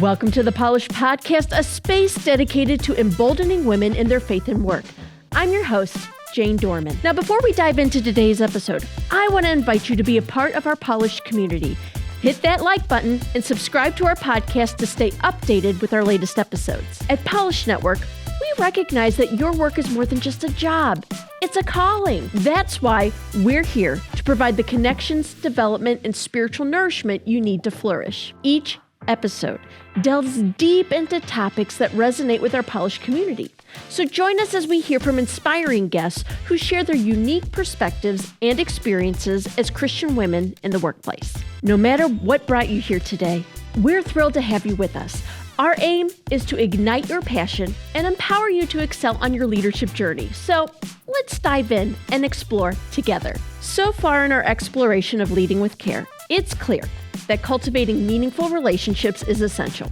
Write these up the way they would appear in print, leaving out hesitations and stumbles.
Welcome to the Polished Podcast, a space dedicated to emboldening women in their faith and work. I'm your host, Jane Doerman. Now, before we dive into today's episode, I want to invite you to be a part of our Polished community. Hit that like button and subscribe to our podcast to stay updated with our latest episodes. At Polished Network, we recognize that your work is more than just a job. It's a calling. That's why we're here to provide the connections, development, and spiritual nourishment you need to flourish. Each episode delves deep into topics that resonate with our Polished community. So join us as we hear from inspiring guests who share their unique perspectives and experiences as Christian women in the workplace. No matter what brought you here today, we're thrilled to have you with us. Our aim is to ignite your passion and empower you to excel on your leadership journey. So let's dive in and explore together. So far in our exploration of leading with care, it's clear that cultivating meaningful relationships is essential.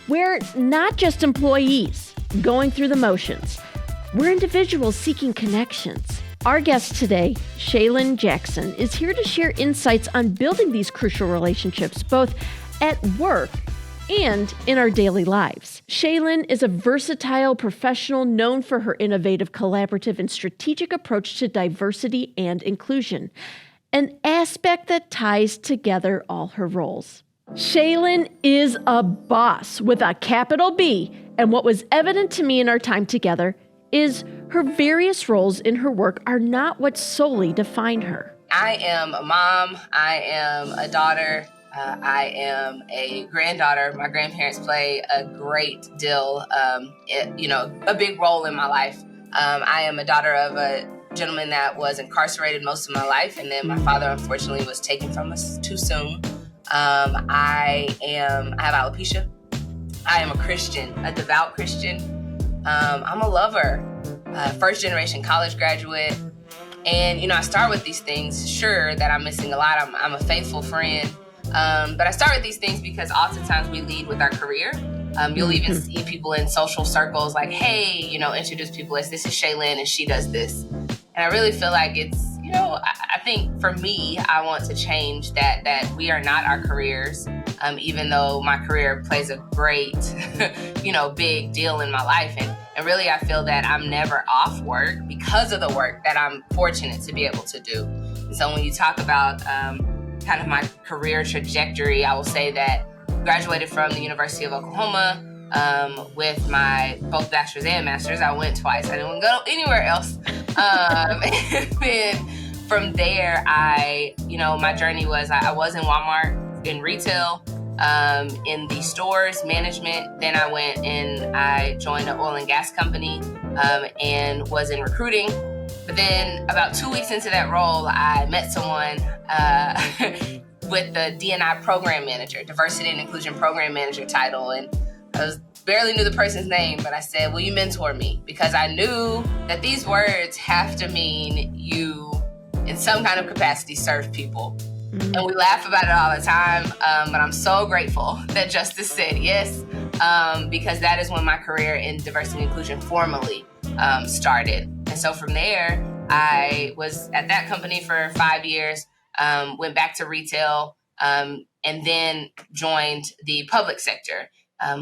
We're not just employees going through the motions. We're individuals seeking connections. Our guest today, Shalynne Jackson, is here to share insights on building these crucial relationships, both at work and in our daily lives. Shalynne is a versatile professional known for her innovative, collaborative, and strategic approach to diversity and inclusion, an aspect that ties together all her roles. Shalynne is a boss with a capital B, and what was evident to me in our time together is her various roles in her work are not what solely define her. I am a mom, I am a daughter, I am a granddaughter. My grandparents play a great deal, a big role in my life. I am a daughter of a gentleman that was incarcerated most of my life, and then my father unfortunately was taken from us too soon. I have alopecia. I am a Christian, a devout Christian. I'm a lover, first generation college graduate. And, I start with these things, sure that I'm missing a lot. I'm a faithful friend. But I start with these things because oftentimes we lead with our career. You'll even see people in social circles like, hey, introduce people as this is Shalynne and she does this. And I really feel like it's, I think for me, I want to change that we are not our careers, even though my career plays a great, big deal in my life. And really, I feel that I'm never off work because of the work that I'm fortunate to be able to do. And so when you talk about kind of my career trajectory, I will say that graduated from the University of Oklahoma with my both bachelor's and master's. I went twice. I didn't go anywhere else. And then from there, my journey was I was in Walmart in retail, in the stores management. Then I went and I joined an oil and gas company and was in recruiting. But then about 2 weeks into that role, I met someone with the D&I program manager, diversity and inclusion program manager title. And I barely knew the person's name, but I said, will you mentor me? Because I knew that these words have to mean you, in some kind of capacity, serve people. Mm-hmm. And we laugh about it all the time, but I'm so grateful that Justice said yes, because that is when my career in diversity and inclusion formally started. And so from there, I was at that company for 5 years, went back to retail, and then joined the public sector,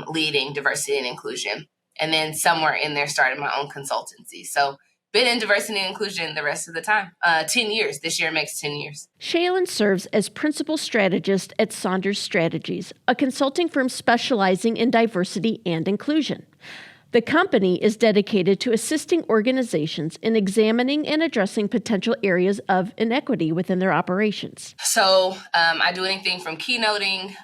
leading diversity and inclusion. And then somewhere in there started my own consultancy. So been in diversity and inclusion the rest of the time. 10 years. This year makes 10 years. Shalynne serves as Principal Strategist at Sonders Strategies, a consulting firm specializing in diversity and inclusion. The company is dedicated to assisting organizations in examining and addressing potential areas of inequity within their operations. So I do anything from keynoting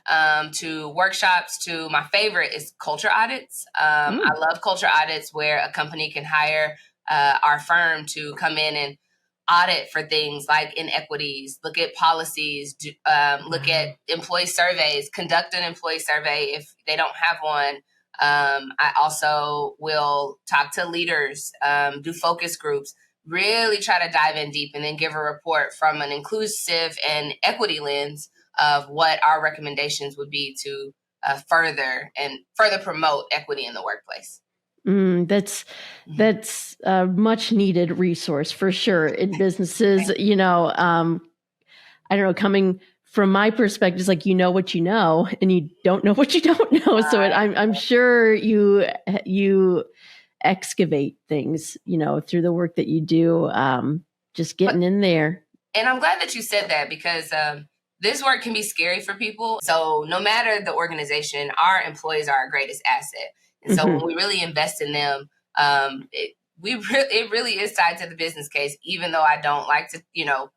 to workshops to my favorite is culture audits. I love culture audits where a company can hire our firm to come in and audit for things like inequities, look at policies, look at employee surveys, conduct an employee survey if they don't have one. I also will talk to leaders, do focus groups, really try to dive in deep and then give a report from an inclusive and equity lens of what our recommendations would be to further promote equity in the workplace. That's a much needed resource for sure in businesses. I don't know, coming from my perspective, it's like, you know what you know, and you don't know what you don't know. So I'm sure you excavate things, through the work that you do, just getting in there. And I'm glad that you said that, because this work can be scary for people. So no matter the organization, our employees are our greatest asset. And so when we really invest in them, it really is tied to the business case. Even though I don't like to,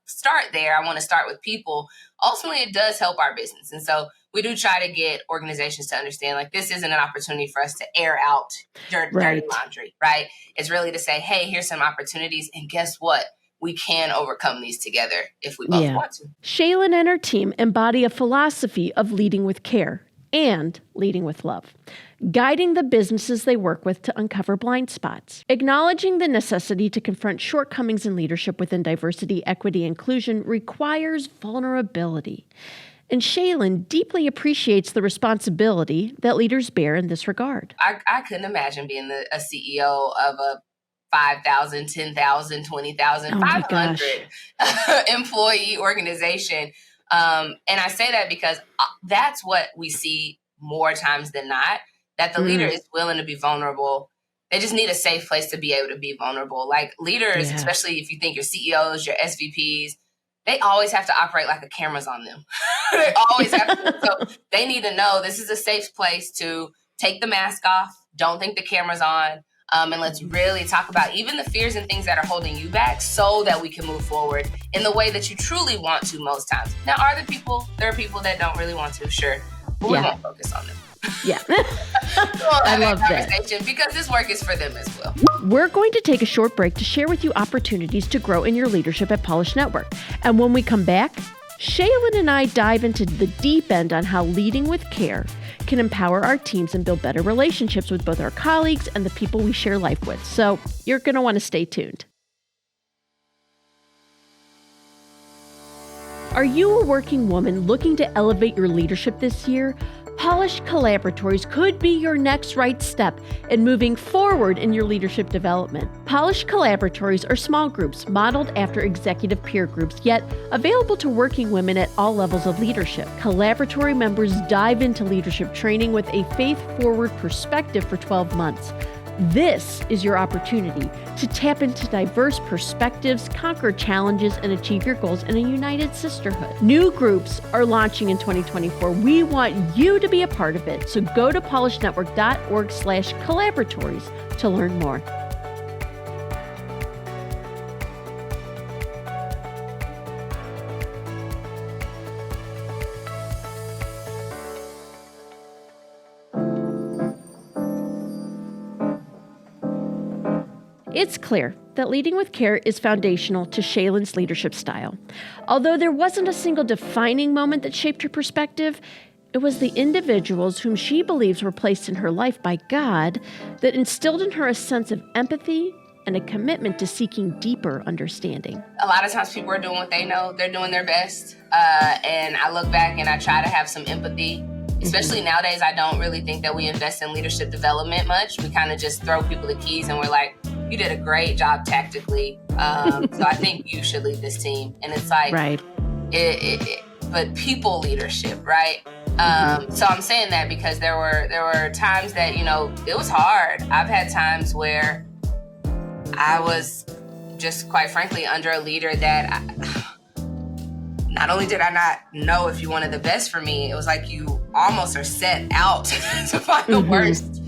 start there, I want to start with people. Ultimately, it does help our business. And so we do try to get organizations to understand, like, this isn't an opportunity for us to air out dirty laundry, right? It's really to say, hey, here's some opportunities. And guess what? We can overcome these together if we both want to. Shalynne and her team embody a philosophy of leading with care and leading with love, guiding the businesses they work with to uncover blind spots, acknowledging the necessity to confront shortcomings in leadership within diversity, equity, inclusion requires vulnerability. And Shalynne deeply appreciates the responsibility that leaders bear in this regard. I couldn't imagine being a CEO of a 5,000, 10,000, 20,000, 500 employee organization. And I say that because that's what we see more times than not, that the leader is willing to be vulnerable. They just need a safe place to be able to be vulnerable. Like, leaders, especially if you think your CEOs, your SVPs, they always have to operate like a camera's on them. They always have to. So they need to know this is a safe place to take the mask off. Don't think the camera's on. And let's really talk about even the fears and things that are holding you back, so that we can move forward in the way that you truly want to most times. Now, there are people that don't really want to, sure, but we won't focus on them. Yeah. I love that. Because this work is for them as well. We're going to take a short break to share with you opportunities to grow in your leadership at Polish Network. And when we come back, Shalynne and I dive into the deep end on how leading with care can empower our teams and build better relationships with both our colleagues and the people we share life with. So you're going to want to stay tuned. Are you a working woman looking to elevate your leadership this year? Polish Collaboratories could be your next right step in moving forward in your leadership development. Polish Collaboratories are small groups modeled after executive peer groups, yet available to working women at all levels of leadership. Collaboratory members dive into leadership training with a faith-forward perspective for 12 months. This is your opportunity to tap into diverse perspectives, conquer challenges, and achieve your goals in a united sisterhood. New groups are launching in 2024. We want you to be a part of it. So go to polishnetwork.org/collaboratories to learn more. It's clear that leading with care is foundational to Shalynne's leadership style. Although there wasn't a single defining moment that shaped her perspective, it was the individuals whom she believes were placed in her life by God that instilled in her a sense of empathy and a commitment to seeking deeper understanding. A lot of times people are doing what they know. They're doing their best. And I look back and I try to have some empathy. Especially nowadays, I don't really think that we invest in leadership development much. We kind of just throw people the keys and we're like, you did a great job tactically. So I think you should lead this team. And it's like, but people leadership, right? So I'm saying that because there were times that, it was hard. I've had times where I was just, quite frankly, under a leader that not only did I not know if you wanted the best for me, it was like you almost are set out to find the worst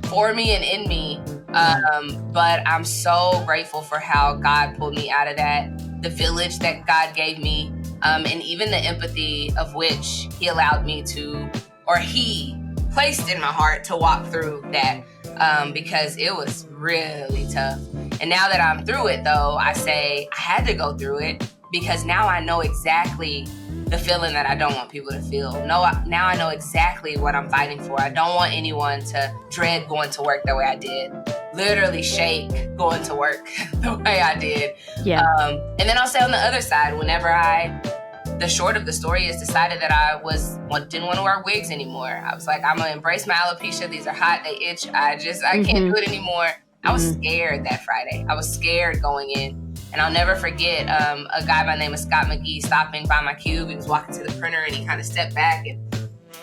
for me and in me. But I'm so grateful for how God pulled me out of that, the village that God gave me, and even the empathy of which he allowed me to, or he placed in my heart to walk through that, because it was really tough. And now that I'm through it, though, I say I had to go through it because now I know exactly the feeling that I don't want people to feel. Now I know exactly what I'm fighting for. I don't want anyone to dread going to work the way I did. Literally shake going to work the way I did. Yeah. And then I'll say on the other side, whenever the short of the story is decided that I didn't want to wear wigs anymore. I was like, I'm going to embrace my alopecia. These are hot. They itch. I can't do it anymore. I was scared that Friday. I was scared going in. And I'll never forget a guy by the name of Scott McGee stopping by my cube. He was walking to the printer and he kind of stepped back and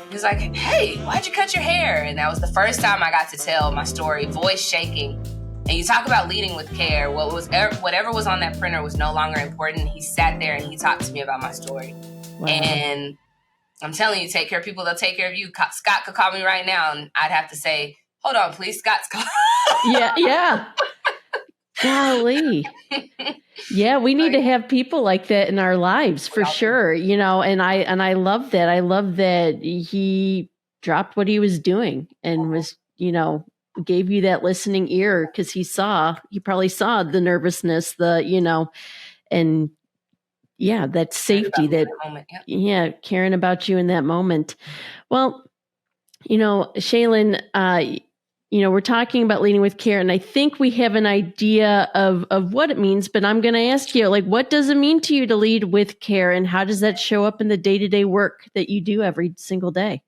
he was like, hey, why'd you cut your hair? And that was the first time I got to tell my story, voice shaking. And you talk about leading with care. Whatever was on that printer was no longer important. He sat there and he talked to me about my story. Wow. And I'm telling you, take care of people, they'll take care of you. Scott could call me right now and I'd have to say, hold on, please, Scott's calling. Yeah. Golly. Yeah, we need to have people like that in our lives for sure. And I love that. I love that he dropped what he was doing and was, gave you that listening ear because he probably saw the nervousness, and that safety, that moment, caring about you in that moment. Well, Shalynne, we're talking about leading with care, and I think we have an idea of what it means, but I'm going to ask you, what does it mean to you to lead with care, and how does that show up in the day-to-day work that you do every single day?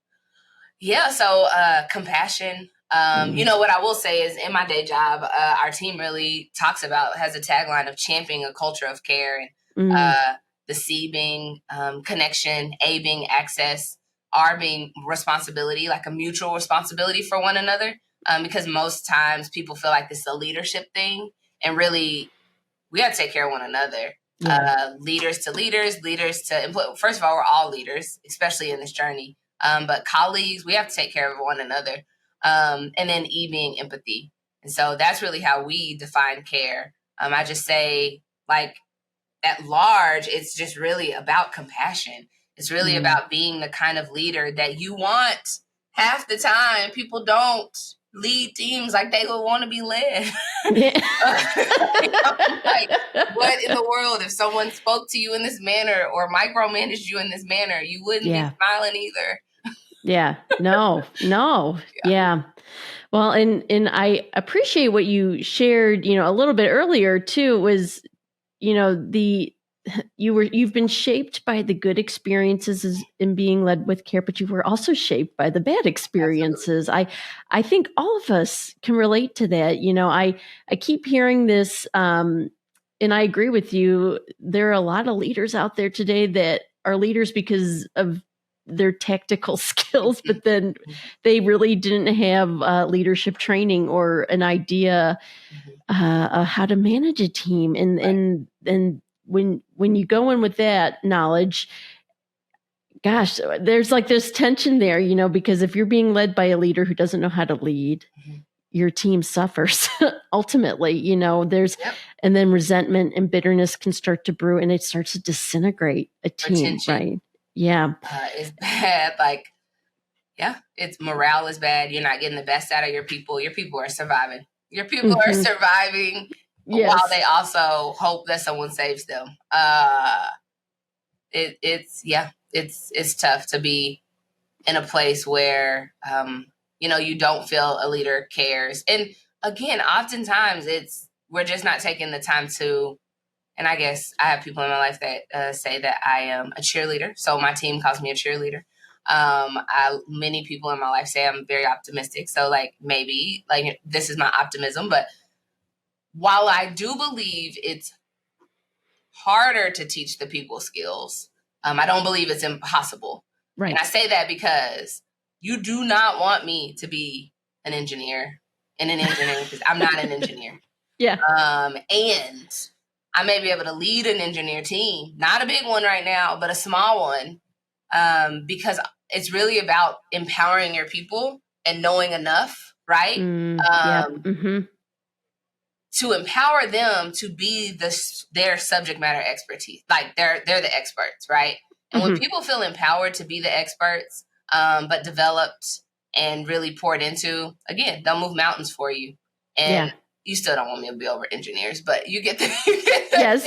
Yeah, so compassion. What I will say is in my day job, our team really has a tagline of championing a culture of care, and the C being connection, A being access, R being responsibility, like a mutual responsibility for one another. Because most times people feel like this is a leadership thing, and really we got to take care of one another. Yeah. Leaders to leaders, leaders to employees. First of all, we're all leaders, especially in this journey. But colleagues, we have to take care of one another. And then E being empathy. And so that's really how we define care. I just say, at large, it's just really about compassion. It's really about being the kind of leader that you want. Half the time, people don't lead teams like they would want to be led. Yeah. What in the world, if someone spoke to you in this manner or micromanaged you in this manner, you wouldn't be smiling either. Yeah. No. Yeah. Well, and I appreciate what you shared, a little bit earlier too, was, you've been shaped by the good experiences in being led with care, but you were also shaped by the bad experiences. Absolutely. I think all of us can relate to that. I keep hearing this, and I agree with you. There are a lot of leaders out there today that are leaders because of their tactical skills, but then they really didn't have leadership training or an idea how to manage a team. And when you go in with that knowledge, gosh, there's this tension there, because if you're being led by a leader who doesn't know how to lead, your team suffers ultimately, and then resentment and bitterness can start to brew and it starts to disintegrate a team, right? Yeah. It's bad. It's morale is bad. You're not getting the best out of your people. Your people are surviving. Your people are surviving. Yes. While they also hope that someone saves them. It's tough to be in a place where, you don't feel a leader cares. And again, oftentimes we're just not taking the time to, and I guess I have people in my life that say that I am a cheerleader. So my team calls me a cheerleader. Many people in my life say I'm very optimistic. So maybe this is my optimism, but while I do believe it's harder to teach the people skills, I don't believe it's impossible. Right. And I say that because you do not want me to be an engineer in an engineering because I'm not an engineer. Yeah. And I may be able to lead an engineer team, not a big one right now, but a small one, because it's really about empowering your people and knowing enough, right? To empower them to be their subject matter expertise. They're the experts, right? And when people feel empowered to be the experts, but developed and really poured into, again, they'll move mountains for you. And you still don't want me to be over engineers, but you get the yes.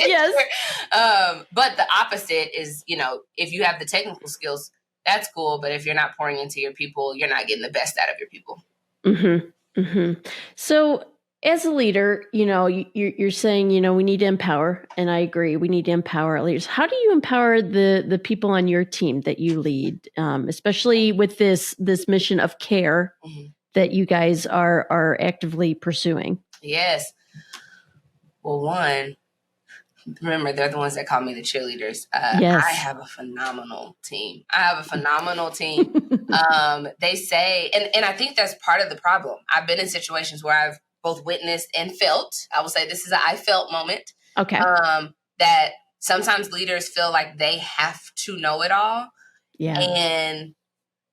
But the opposite is, if you have the technical skills, that's cool. But if you're not pouring into your people, you're not getting the best out of your people. So as a leader, you're saying, we need to empower, and I agree, we need to empower our leaders. How do you empower the people on your team that you lead, especially with this mission of care that you guys are actively pursuing? Yes. Well, one, remember, they're the ones that call me the cheerleaders. Yes. I have a phenomenal team. They say, and I think that's part of the problem. I've been in situations where I've both witnessed and felt. I will say this is an I felt moment. Okay. That sometimes leaders feel like they have to know it all. Yeah. And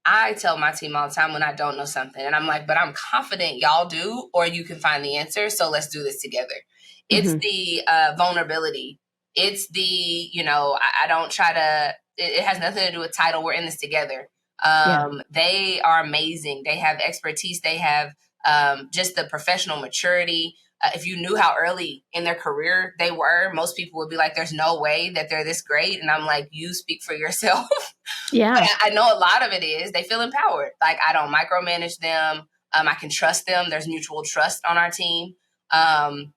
I tell my team all the time when I don't know something, and I'm like, but I'm confident y'all do, or you can find the answer. So let's do this together. It's the vulnerability. It's the, I don't try to, it has nothing to do with title. We're in this together. They are amazing. They have expertise. They have just the professional maturity. If you knew how early in their career they were, most people would be like, there's no way that they're this great. And I'm like, you speak for yourself. Yeah. But I know a lot of it is they feel empowered. Like, I don't micromanage them. I can trust them. There's mutual trust on our team.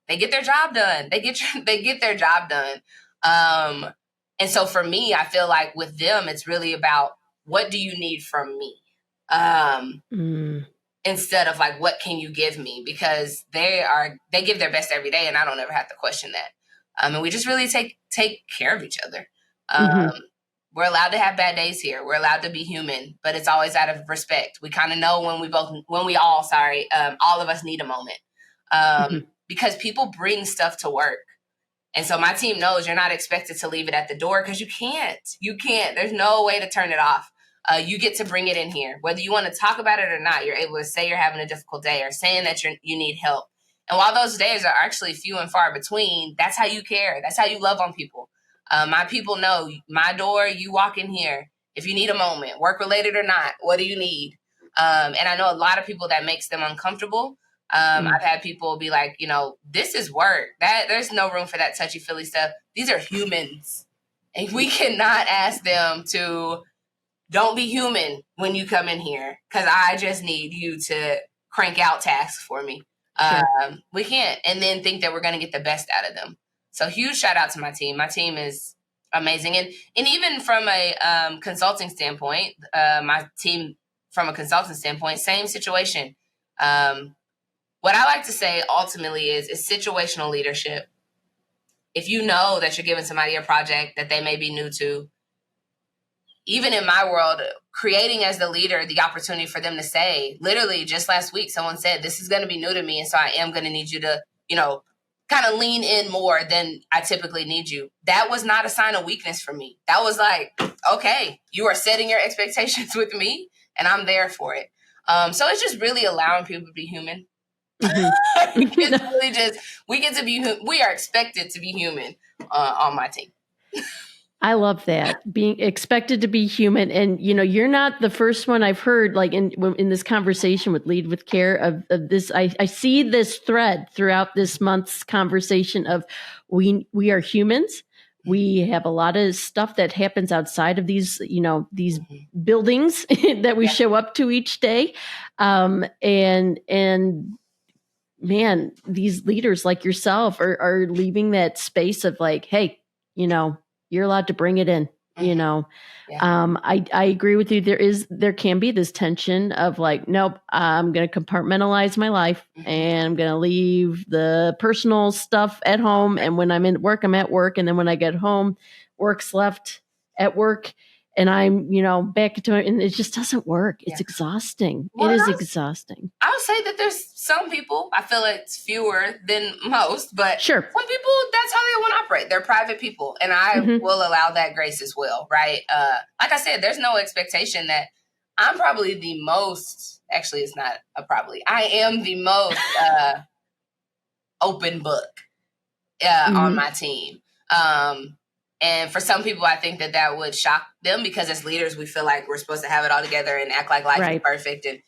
They get their job done. They get their job done. And so for me, I feel like with them, it's really about, what do you need from me? Instead of like, what can you give me? Because they give their best every day, and I don't ever have to question that. And we just really take care of each other. We're allowed to have bad days here. We're allowed to be human, but it's always out of respect. We kind of know all of us need a moment. Because people bring stuff to work. And so my team knows you're not expected to leave it at the door, because you can't. There's no way to turn it off. You get to bring it in here. Whether you want to talk about it or not, you're able to say you're having a difficult day, or saying that you need help. And while those days are actually few and far between, that's how you care. That's how you love on people. My people know my door, you walk in here. If you need a moment, work related or not, what do you need? And I know a lot of people that makes them uncomfortable. I've had people be like, this is work. There's no room for that touchy-feely stuff. These are humans. And we cannot ask them to, don't be human when you come in here, because I just need you to crank out tasks for me. Sure. We can't. And then think that we're going to get the best out of them. So huge shout out to my team. My team is amazing. And even from a consulting standpoint, my team from a consulting standpoint, same situation. What I like to say ultimately is situational leadership. If you know that you're giving somebody a project that they may be new to, even in my world, creating as the leader the opportunity for them to say, literally just last week, someone said, this is going to be new to me. And so I am going to need you to, kind of lean in more than I typically need you. That was not a sign of weakness for me. That was like, okay, you are setting your expectations with me, and I'm there for it. So it's just really allowing people to be human. We are expected to be human on my team. I love that, being expected to be human. And, you're not the first one I've heard, like in this conversation with Lead with Care of this. I see this thread throughout this month's conversation of we are humans. We have a lot of stuff that happens outside of these, these buildings that we show up to each day. And man, these leaders like yourself are leaving that space of like, hey, you're allowed to bring it in, I agree with you. There can be this tension of like, nope, I'm going to compartmentalize my life and I'm going to leave the personal stuff at home. And when I'm in work, I'm at work. And then when I get home, work's left at work, and I'm, back to it, and it just doesn't work. It's exhausting. Well, it is exhausting. I would say that there's some people, I feel it's fewer than most, but sure, some people, that's how they want to operate. They're private people, and I will allow that grace as well, right? Like I said, there's no expectation that I'm probably the most, actually it's not a probably, I am the most open book on my team. And for some people, I think that would shock them, because as leaders, we feel like we're supposed to have it all together and act like life is perfect. And,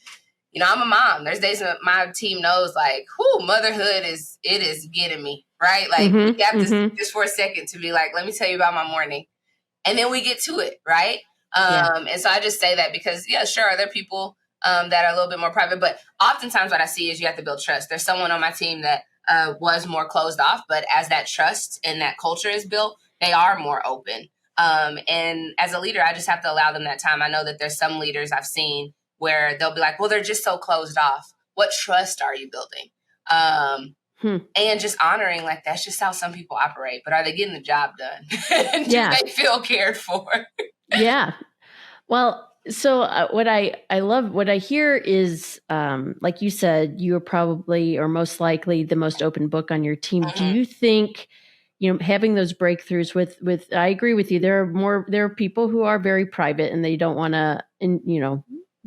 I'm a mom. There's days that my team knows, like, motherhood is getting me, right? Like, we have to just for a second to be like, let me tell you about my morning. And then we get to it, right? And so I just say that because, sure, are there people that are a little bit more private, but oftentimes what I see is you have to build trust. There's someone on my team that was more closed off, but as that trust and that culture is built, they are more open. And as a leader, I just have to allow them that time. I know that there's some leaders I've seen where they'll be like, well, they're just so closed off. What trust are you building? And just honoring, like, that's just how some people operate. But are they getting the job done? And do they feel cared for? Yeah. Well, so what I love, what I hear is, like you said, you are probably or most likely the most open book on your team. Do you think, having those breakthroughs with, I agree with you. There are people who are very private and they don't want to,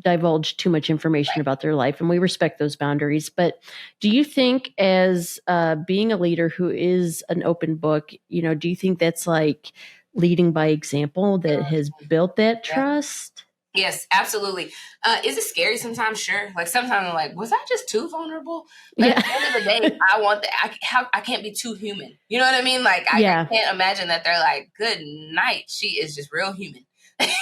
divulge too much information about their life, and we respect those boundaries. But do you think, as being a leader who is an open book, do you think that's like leading by example that has built that trust? Yes, absolutely. Is it scary sometimes? Sure. Like sometimes I'm like, was I just too vulnerable? But at the end of the day, I want that. I can't be too human. You know what I mean? Like I can't imagine that they're like, good night. She is just real human.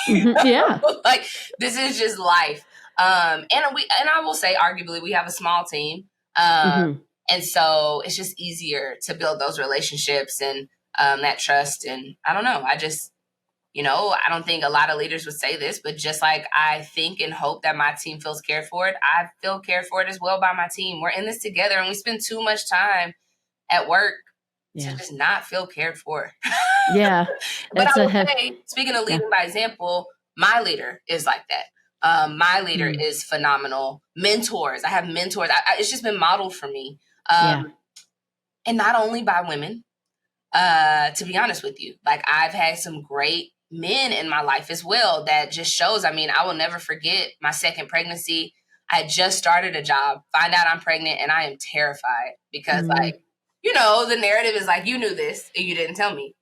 Yeah. Like this is just life. And I will say, arguably, we have a small team. And so it's just easier to build those relationships and that trust. And I don't know. I don't think a lot of leaders would say this, but just like I think and hope that my team feels cared for it, I feel cared for it as well by my team. We're in this together, and we spend too much time at work to just not feel cared for. Yeah. But I would say, speaking of leading by example, my leader is like that. My leader is phenomenal. Mentors. I have mentors. It's just been modeled for me. And not only by women, to be honest with you. Like I've had some great men in my life as well that just shows. I mean, I will never forget my second pregnancy. I had just started a job, find out I'm pregnant, and I am terrified because the narrative is like, you knew this and you didn't tell me.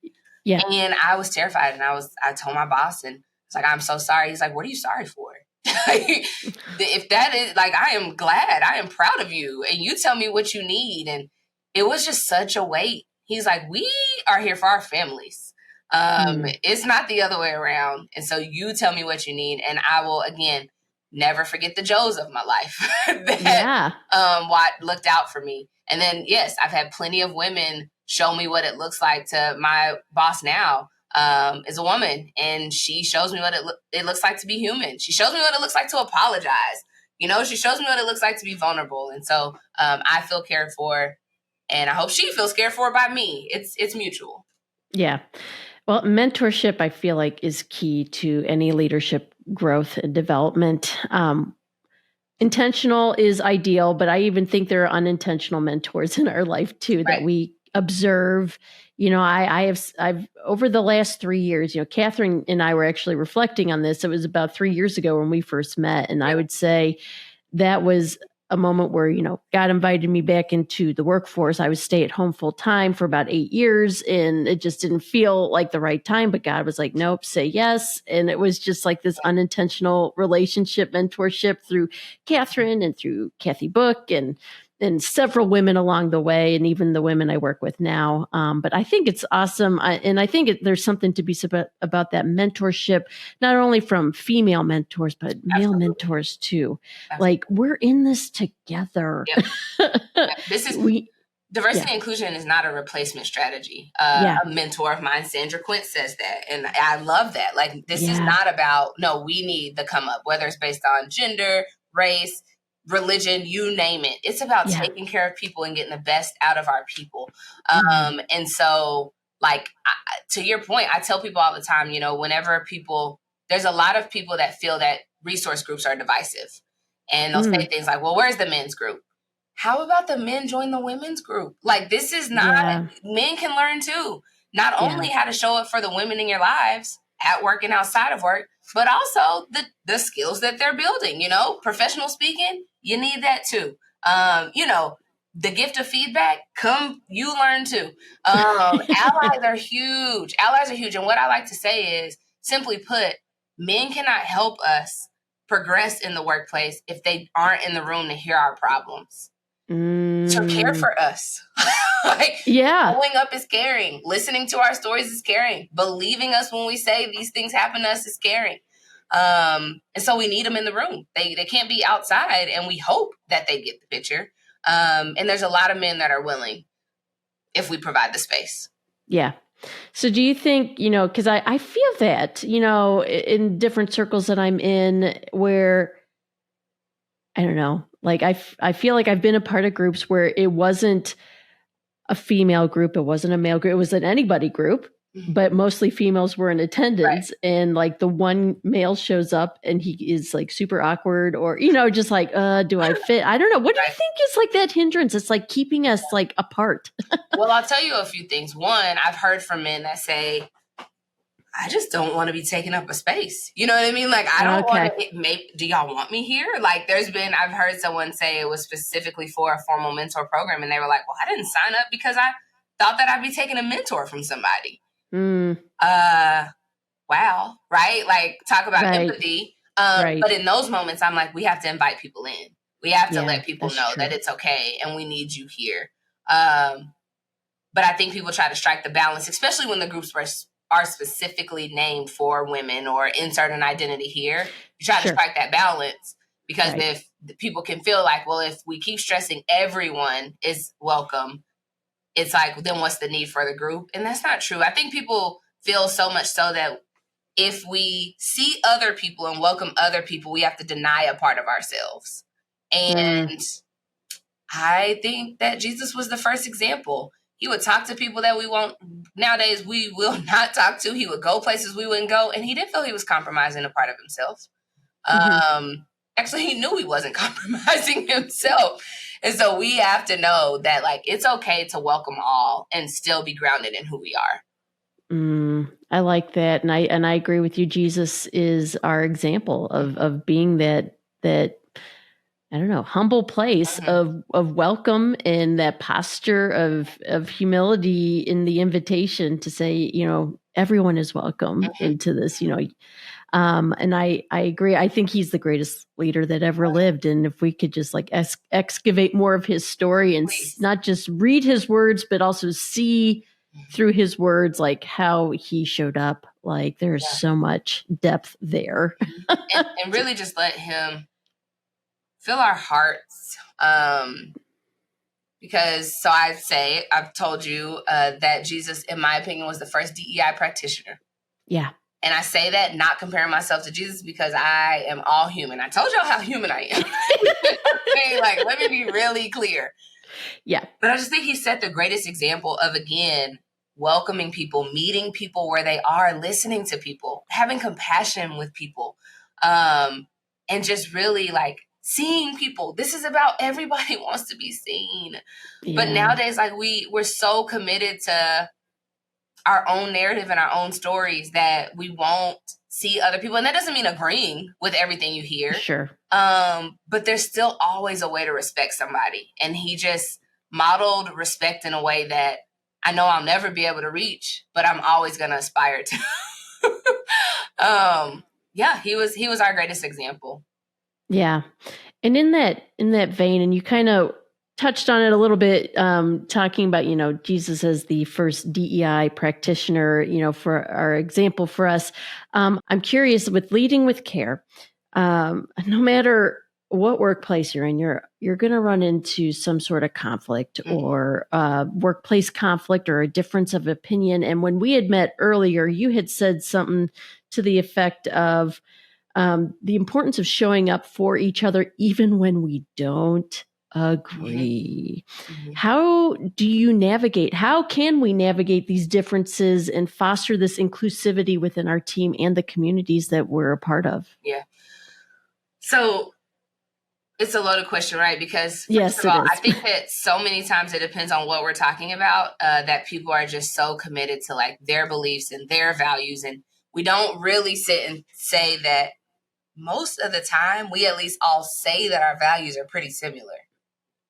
Yeah. And I was terrified, and I told my boss, and it's like, I'm so sorry. He's like, what are you sorry for? If that is like, I am glad, I am proud of you, and you tell me what you need. And it was just such a weight. He's like, we are here for our families. It's not the other way around. And so you tell me what you need, and I will, again, never forget the Joes of my life that looked out for me. And then, yes, I've had plenty of women show me what it looks like. To my boss now is a woman, and she shows me what it looks like to be human. She shows me what it looks like to apologize. She shows me what it looks like to be vulnerable. And so I feel cared for, and I hope she feels cared for by me. It's mutual. Yeah. Well, mentorship, I feel like, is key to any leadership growth and development. Intentional is ideal, but I even think there are unintentional mentors in our life too, that we observe. I've over the last 3 years, Catherine and I were actually reflecting on this. It was about 3 years ago when we first met. And I would say that was a moment where, God invited me back into the workforce. I was stay at home full time for about 8 years, and it just didn't feel like the right time, but God was like, nope, say yes. And it was just like this unintentional relationship, mentorship through Catherine and through Kathy Book and several women along the way, and even the women I work with now. But I think it's awesome. And I think there's something to be said about that mentorship, not only from female mentors, but male mentors too. Like, we're in this together. This is diversity and inclusion is not a replacement strategy. A mentor of mine, Sandra Quint, says that. And I love that. Like, this is not about, no, we need the come up, whether it's based on gender, race, religion, you name it. It's about taking care of people and getting the best out of our people. And so, like, to your point, I tell people all the time, whenever there's a lot of people that feel that resource groups are divisive. And they'll say things like, well, where's the men's group? How about the men join the women's group? Like, this is not, men can learn too. Not only how to show up for the women in your lives at work and outside of work, but also the skills that they're building, professional speaking, you need that too. The gift of feedback, you learn too. Allies are huge. And what I like to say is, simply put, men cannot help us progress in the workplace if they aren't in the room to hear our problems. To care for us. Showing up is caring. Listening to our stories is caring. Believing us when we say these things happen to us is caring. And so we need them in the room. They can't be outside, and we hope that they get the picture. And there's a lot of men that are willing if we provide the space. Yeah. So do you think, because I feel that, in different circles that I'm in, where, I don't know, like I feel like I've been a part of groups where it wasn't a female group. It wasn't a male group. It was an anybody group, but mostly females were in attendance. Right. And like the one male shows up and he is like super awkward or, just like, do I fit? I don't know. What do you think is like that hindrance? It's like keeping us like apart. Well, I'll tell you a few things. One, I've heard from men that say, I just don't want to be taking up a space. You know what I mean? Like, I don't want to, do y'all want me here? Like, I've heard someone say it was specifically for a formal mentor program. And they were like, well, I didn't sign up because I thought that I'd be taking a mentor from somebody. Wow. Right. Like, talk about empathy. But in those moments, I'm like, we have to invite people in. We have to let people know that it's okay. And we need you here. But I think people try to strike the balance, especially when the groups are specifically named for women or insert an identity here. You try to strike that balance because if the people can feel like, well, if we keep stressing everyone is welcome, it's like, then what's the need for the group? And that's not true. I think people feel so much so that if we see other people and welcome other people, we have to deny a part of ourselves. And I think that Jesus was the first example. He would talk to people that nowadays we will not talk to. He would go places we wouldn't go. And he didn't feel he was compromising a part of himself. Actually, he knew he wasn't compromising himself. And so we have to know that like, it's okay to welcome all and still be grounded in who we are. I like that. And I agree with you. Jesus is our example of being that I don't know, humble place of welcome and that posture of humility in the invitation to say, everyone is welcome into this, and I agree. I think he's the greatest leader that ever lived. And if we could just like excavate more of his story and not just read his words, but also see through his words, like how he showed up, like there's so much depth there. and really just let him fill our hearts. Because I've told you that Jesus, in my opinion, was the first DEI practitioner. Yeah. And I say that not comparing myself to Jesus because I am all human. I told y'all how human I am. Like, let me be really clear. Yeah. But I just think he set the greatest example of, again, welcoming people, meeting people where they are, listening to people, having compassion with people, and just really like seeing people. This is about everybody wants to be seen. Yeah. But nowadays, like we're so committed to our own narrative and our own stories that we won't see other people. And that doesn't mean agreeing with everything you hear. Sure. But there's still always a way to respect somebody. And he just modeled respect in a way that I know I'll never be able to reach, but I'm always going to aspire to. He was our greatest example. Yeah. And in that vein, and you kind of touched on it a little bit, talking about, Jesus as the first DEI practitioner, for our example for us. I'm curious with leading with care, no matter what workplace you're in, you're going to run into some sort of conflict or workplace conflict or a difference of opinion. And when we had met earlier, you had said something to the effect of the importance of showing up for each other, even when we don't agree. How can we navigate these differences and foster this inclusivity within our team and the communities that we're a part of? Yeah. So it's a loaded question, right? Because yes, first of all, I think that so many times it depends on what we're talking about, that people are just so committed to like their beliefs and their values. And we don't really sit and say that most of the time, we at least all say that our values are pretty similar.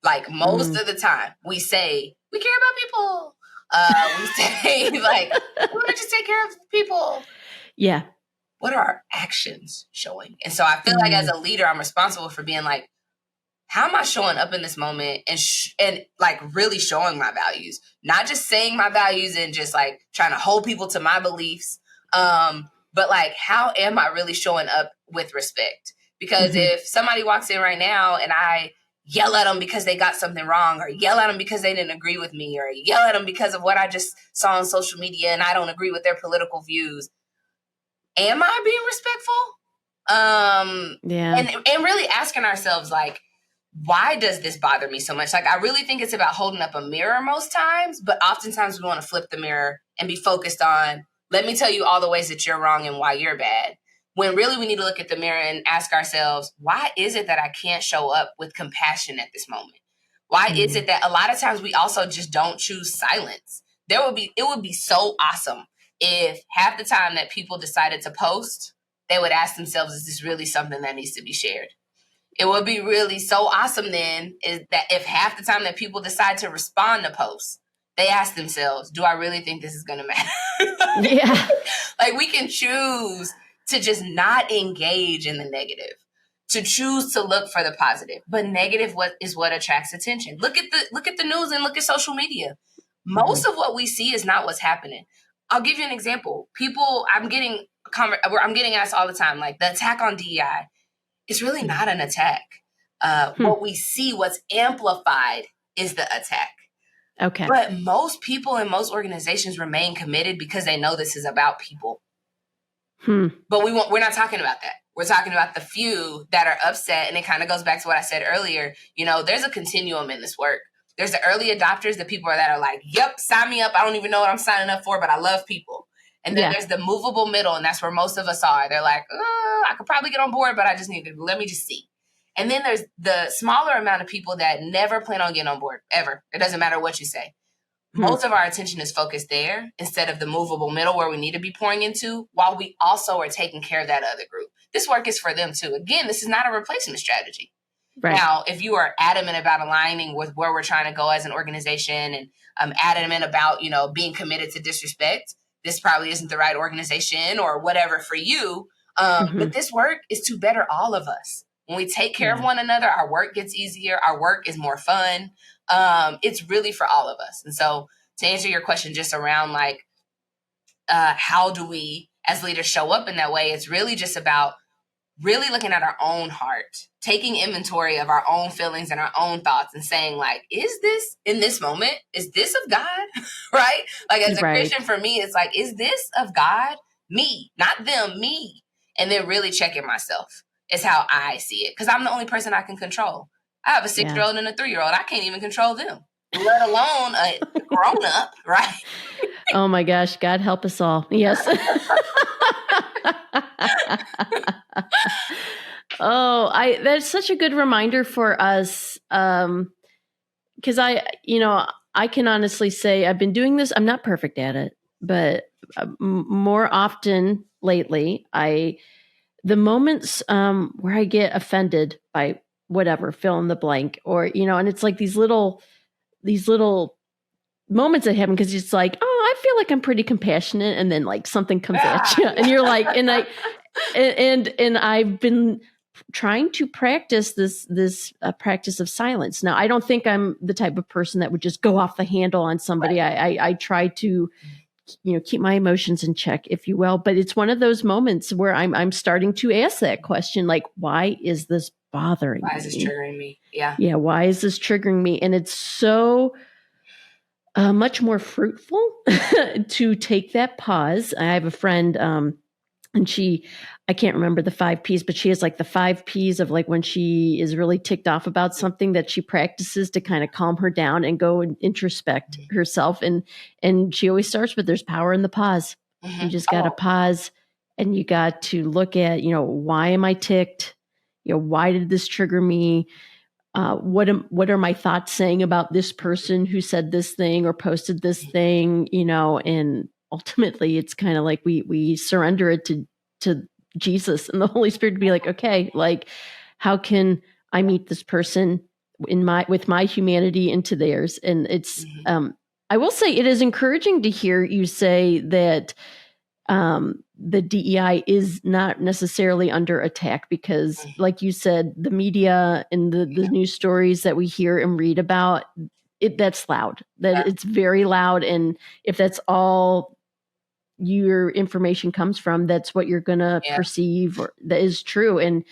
Like most of the time, we say we care about people. We say like we want to just take care of people. Yeah. What are our actions showing? And so I feel like as a leader, I'm responsible for being like, how am I showing up in this moment and like really showing my values, not just saying my values and just like trying to hold people to my beliefs. But like, how am I really showing up with respect? Because if somebody walks in right now and I yell at them because they got something wrong, or yell at them because they didn't agree with me, or yell at them because of what I just saw on social media and I don't agree with their political views, am I being respectful? And really asking ourselves, like, why does this bother me so much? Like, I really think it's about holding up a mirror most times, but oftentimes we want to flip the mirror and be focused on, let me tell you all the ways that you're wrong and why you're bad. When really we need to look at the mirror and ask ourselves, why is it that I can't show up with compassion at this moment? Why is it that a lot of times we also just don't choose silence? It would be so awesome if half the time that people decided to post, they would ask themselves, is this really something that needs to be shared? It would be really so awesome then is that if half the time that people decide to respond to posts, they ask themselves, do I really think this is going to matter? Yeah. Like, we can choose to just not engage in the negative, to choose to look for the positive. But negative is what attracts attention. Look at the news and look at social media. Most of what we see is not what's happening. I'll give you an example. I'm getting asked all the time, like, the attack on DEI. It's really not an attack. What we see, what's amplified, is the attack. Okay. But most people and most organizations remain committed because they know this is about people. But we're not talking about that. We're talking about the few that are upset. And it kind of goes back to what I said earlier. You know, there's a continuum in this work. There's the early adopters, the people that are like, yep, sign me up. I don't even know what I'm signing up for, but I love people. And then there's the movable middle, and that's where most of us are. They're like, I could probably get on board, but let me just see. And then there's the smaller amount of people that never plan on getting on board, ever. It doesn't matter what you say. Most of our attention is focused there instead of the movable middle where we need to be pouring into, while we also are taking care of that other group. This work is for them too. Again, this is not a replacement strategy. Right. Now, if you are adamant about aligning with where we're trying to go as an organization and adamant about, being committed to disrespect, this probably isn't the right organization or whatever for you. But this work is to better all of us. When we take care of one another, our work gets easier. Our work is more fun. It's really for all of us. And so to answer your question just around like, how do we as leaders show up in that way? It's really just about really looking at our own heart, taking inventory of our own feelings and our own thoughts and saying like, is this in this moment, is this of God? Right? Like as a Christian, for me, it's like, is this of God? Me, not them, me. And then really checking myself is how I see it. Because I'm the only person I can control. I have a 6-year-old and a 3-year-old. I can't even control them, let alone a grown up, right? Oh my gosh, God help us all. Yes. That's such a good reminder for us. Because I can honestly say I've been doing this. I'm not perfect at it, but more often lately, the moments where I get offended by whatever, fill in the blank, or, and it's like these little moments that happen because it's like, oh, I feel like I'm pretty compassionate, and then like something comes at you, and you're like, and I've been trying to practice this practice of silence. Now, I don't think I'm the type of person that would just go off the handle on somebody. I try to, keep my emotions in check, if you will. But it's one of those moments where I'm starting to ask that question, like, why is this bothering me? Why is this triggering me? Yeah. Yeah. Why is this triggering me? And it's so much more fruitful to take that pause. I have a friend, and I can't remember the 5 Ps, but she has like the 5 Ps of like when she is really ticked off about something that she practices to kind of calm her down and go and introspect herself. And she always starts with, there's power in the pause. You just got to pause, and you got to look at, why am I ticked? Why did this trigger me? What are my thoughts saying about this person who said this thing or posted this thing, and ultimately it's kind of like we surrender it to Jesus and the Holy Spirit to be like, okay, like, how can I meet this person with my humanity into theirs? And it's, I will say it is encouraging to hear you say that, the DEI is not necessarily under attack because, like you said, the media and the news stories that we hear and read about, that's loud. It's very loud. And if that's all your information comes from, that's what you're going to perceive, or that is true. And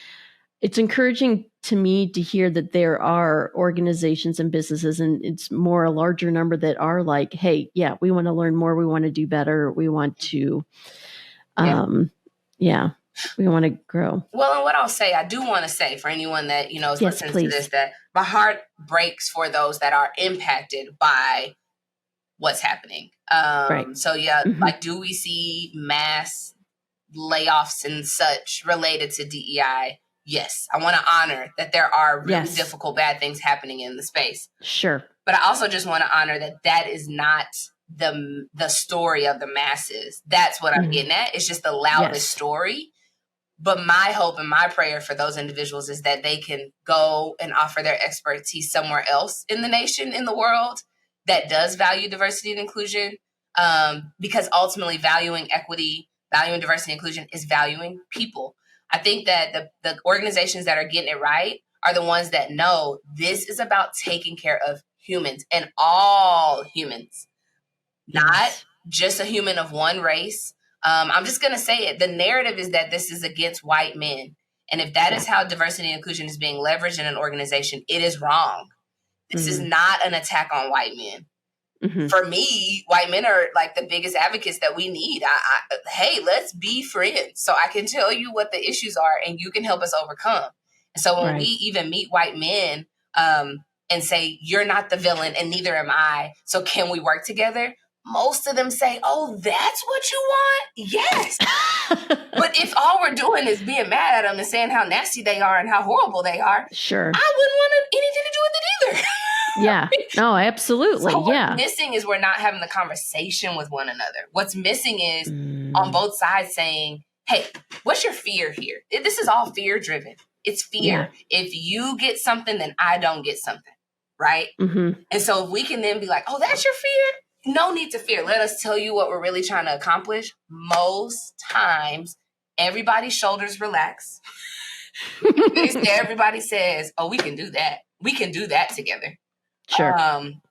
it's encouraging to me to hear that there are organizations and businesses, and it's more a larger number, that are like, hey, we want to learn more. We want to do better. We want to, We want to grow. Well, and what I'll say, I do want to say for anyone that, is Yes, listening please. to this, that my heart breaks for those that are impacted by what's happening. Right. So yeah, like, do we see mass layoffs and such related to DEI? Yes. I want to honor that there are really difficult, bad things happening in the space. Sure. But I also just want to honor that that is not the story of the masses. That's what I'm getting at. It's just the loudest story. But my hope and my prayer for those individuals is that they can go and offer their expertise somewhere else in the nation, in the world, that does value diversity and inclusion. Because ultimately valuing equity, valuing diversity and inclusion is valuing people. I think that the organizations that are getting it right are the ones that know this is about taking care of humans and all humans, not just a human of one race. I'm just going to say it. The narrative is that this is against white men. And if that is how diversity and inclusion is being leveraged in an organization, it is wrong. This is not an attack on white men. For me, white men are like the biggest advocates that we need. Hey, let's be friends so I can tell you what the issues are and you can help us overcome. And so when we even meet white men and say, you're not the villain and neither am I, so can we work together? Most of them say, oh, that's what you want? Yes. But if all we're doing is being mad at them and saying how nasty they are and how horrible they are, sure, I wouldn't want anything to do with it either. Yeah. No, absolutely. So what's missing is we're not having the conversation with one another. What's missing is on both sides saying, hey, what's your fear here? This is all fear driven. It's fear. If you get something, then I don't get something. Right. And so if we can then be like, oh, that's your fear. No need to fear. Let us tell you what we're really trying to accomplish. Most times, everybody's shoulders relax. Everybody says, oh, we can do that. We can do that together. Sure.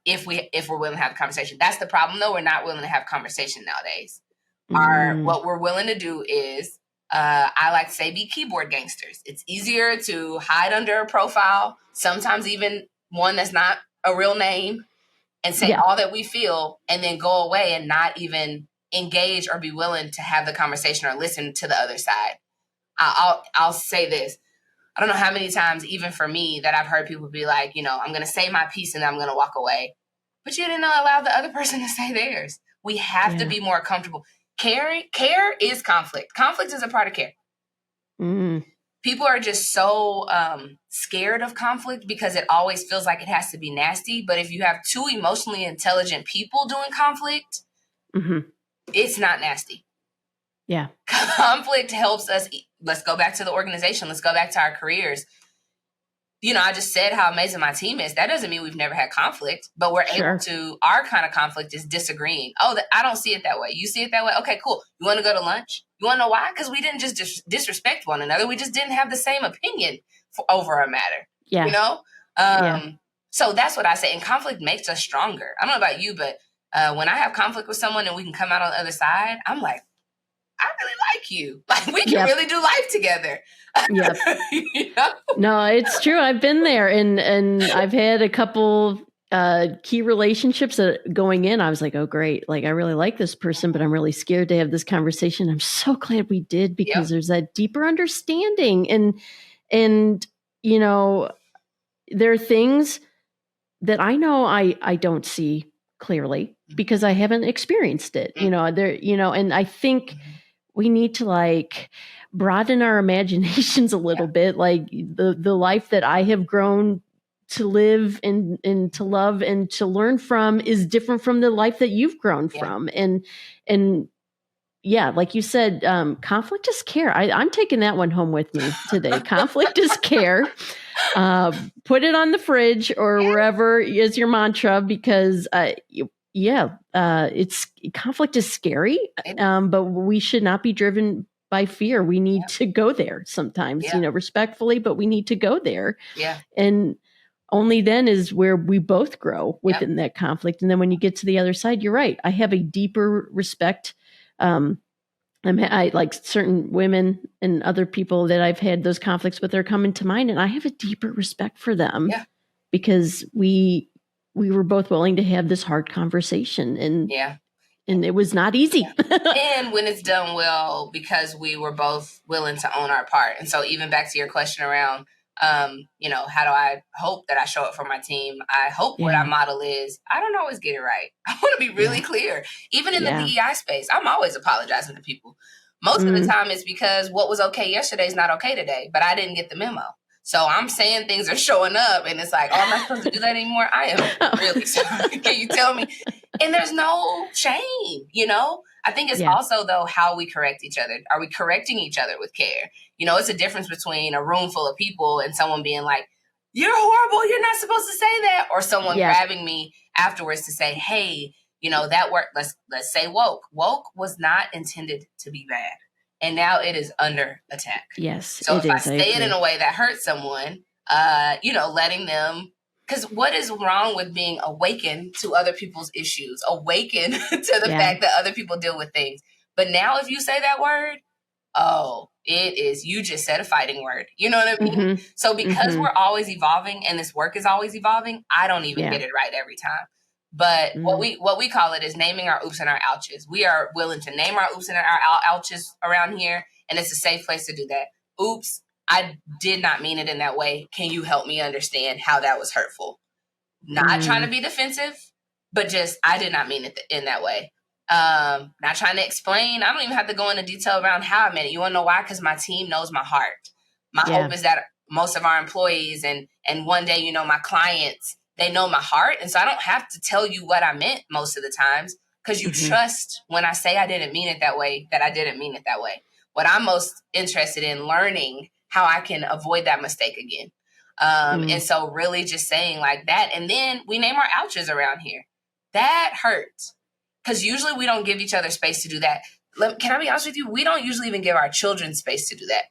If we're willing to have a conversation. That's the problem, though. We're not willing to have conversation nowadays. What we're willing to do is, I like to say, be keyboard gangsters. It's easier to hide under a profile, sometimes even one that's not a real name, and say all that we feel and then go away and not even engage or be willing to have the conversation or listen to the other side. I'll say this. I don't know how many times, even for me, that I've heard people be like, I'm going to say my piece and then I'm going to walk away. But you didn't allow the other person to say theirs. We have to be more comfortable. Care is conflict. Conflict is a part of care. People are just so scared of conflict because it always feels like it has to be nasty. But if you have two emotionally intelligent people doing conflict, it's not nasty. Yeah. Conflict helps us. Let's go back to the organization. Let's go back to our careers. I just said how amazing my team is. That doesn't mean we've never had conflict, but we're able to, our kind of conflict is disagreeing. Oh, I don't see it that way. You see it that way? Okay, cool. You want to go to lunch? You want to know why? Because we didn't just disrespect one another. We just didn't have the same opinion over a matter. Yeah. So that's what I say. And conflict makes us stronger. I don't know about you, but when I have conflict with someone and we can come out on the other side, I'm like, I really like you. Like, we can really do life together. No, it's true. I've been there and I've had a couple key relationships that going in, I was like, oh, great. Like, I really like this person, but I'm really scared to have this conversation. I'm so glad we did because there's that deeper understanding. And, there are things that I know I don't see clearly because I haven't experienced it, and I think we need to broaden our imaginations a little bit. Like the life that I have grown to live and to love and to learn from is different from the life that you've grown from. And like you said, conflict is care. I'm taking that one home with me today. Conflict is care. Put it on the fridge or wherever is your mantra because it's conflict is scary, but we should not be driven by fear. We need to go there sometimes, respectfully, but we need to go there. Yeah. And only then is where we both grow within that conflict. And then when you get to the other side, you're right. I have a deeper respect. I like certain women and other people that I've had those conflicts with are coming to mind. And I have a deeper respect for them because we were both willing to have this hard conversation and And it was not easy. And when it's done well, because we were both willing to own our part. And so even back to your question around, how do I hope that I show up for my team? I hope what I model is, I don't always get it right. I want to be really clear. Even in the DEI space, I'm always apologizing to people. Most of the time it's because what was okay yesterday is not okay today, but I didn't get the memo. So I'm saying things are showing up and it's like, oh, I'm not supposed to do that anymore. I am really sorry. Can you tell me? And there's no shame, I think it's also, though, how we correct each other. Are we correcting each other with care? It's a difference between a room full of people and someone being like, you're horrible, you're not supposed to say that. Or someone grabbing me afterwards to say, hey, that word, let's say woke. Woke was not intended to be bad. And now it is under attack. Yes. So if I say it in a way that hurts someone, letting them, because what is wrong with being awakened to other people's issues, awakened to the fact that other people deal with things. But now if you say that word, you just said a fighting word. You know what I mean? Mm-hmm. So because we're always evolving and this work is always evolving, I don't even get it right every time. But what we call it is naming our oops and our ouches. We are willing to name our oops and our ouches around here, and it's a safe place to do that. Oops, I did not mean it in that way. Can you help me understand how that was hurtful? Not trying to be defensive, but just I did not mean it in that way. Not trying to explain. I don't even have to go into detail around how I meant it. You want to know why? Because my team knows my heart. My hope is that most of our employees and one day, my clients, they know my heart. And so I don't have to tell you what I meant most of the times because you trust when I say I didn't mean it that way, that I didn't mean it that way. What I'm most interested in learning how I can avoid that mistake again. And so really just saying like that. And then we name our ouches around here. That hurts because usually we don't give each other space to do that. Can I be honest with you? We don't usually even give our children space to do that.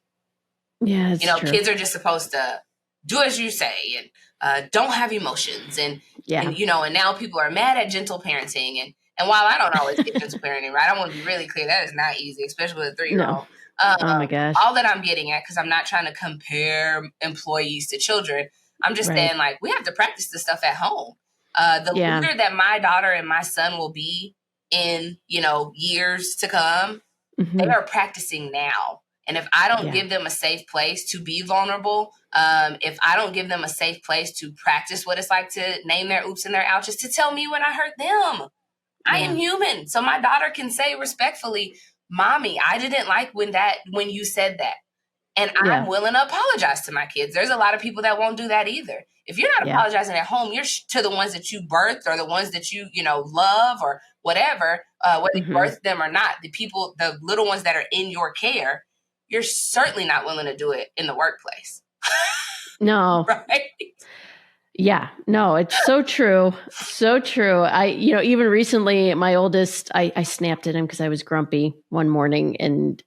Yeah, it's true. Kids are just supposed to do as you say and don't have emotions. And now people are mad at gentle parenting. And while I don't always get gentle parenting, right? I want to be really clear. That is not easy, especially with a 3-year-old. No. Oh my gosh. All that I'm getting at, because I'm not trying to compare employees to children. I'm just saying like, we have to practice this stuff at home. The leader that my daughter and my son will be in, years to come, they are practicing now. And if I don't give them a safe place to be vulnerable, if I don't give them a safe place to practice what it's like to name their oops and their ouches, to tell me when I hurt them. I am human. So my daughter can say respectfully, Mommy, I didn't like when you said that. And I'm willing to apologize to my kids. There's a lot of people that won't do that either. If you're not apologizing at home, you're to the ones that you birthed or the ones that you, love or whatever, whether you birthed them or not, the little ones that are in your care, you're certainly not willing to do it in the workplace. No. Right? Yeah, no, it's so true. So true. Even recently, my oldest, I snapped at him because I was grumpy one morning and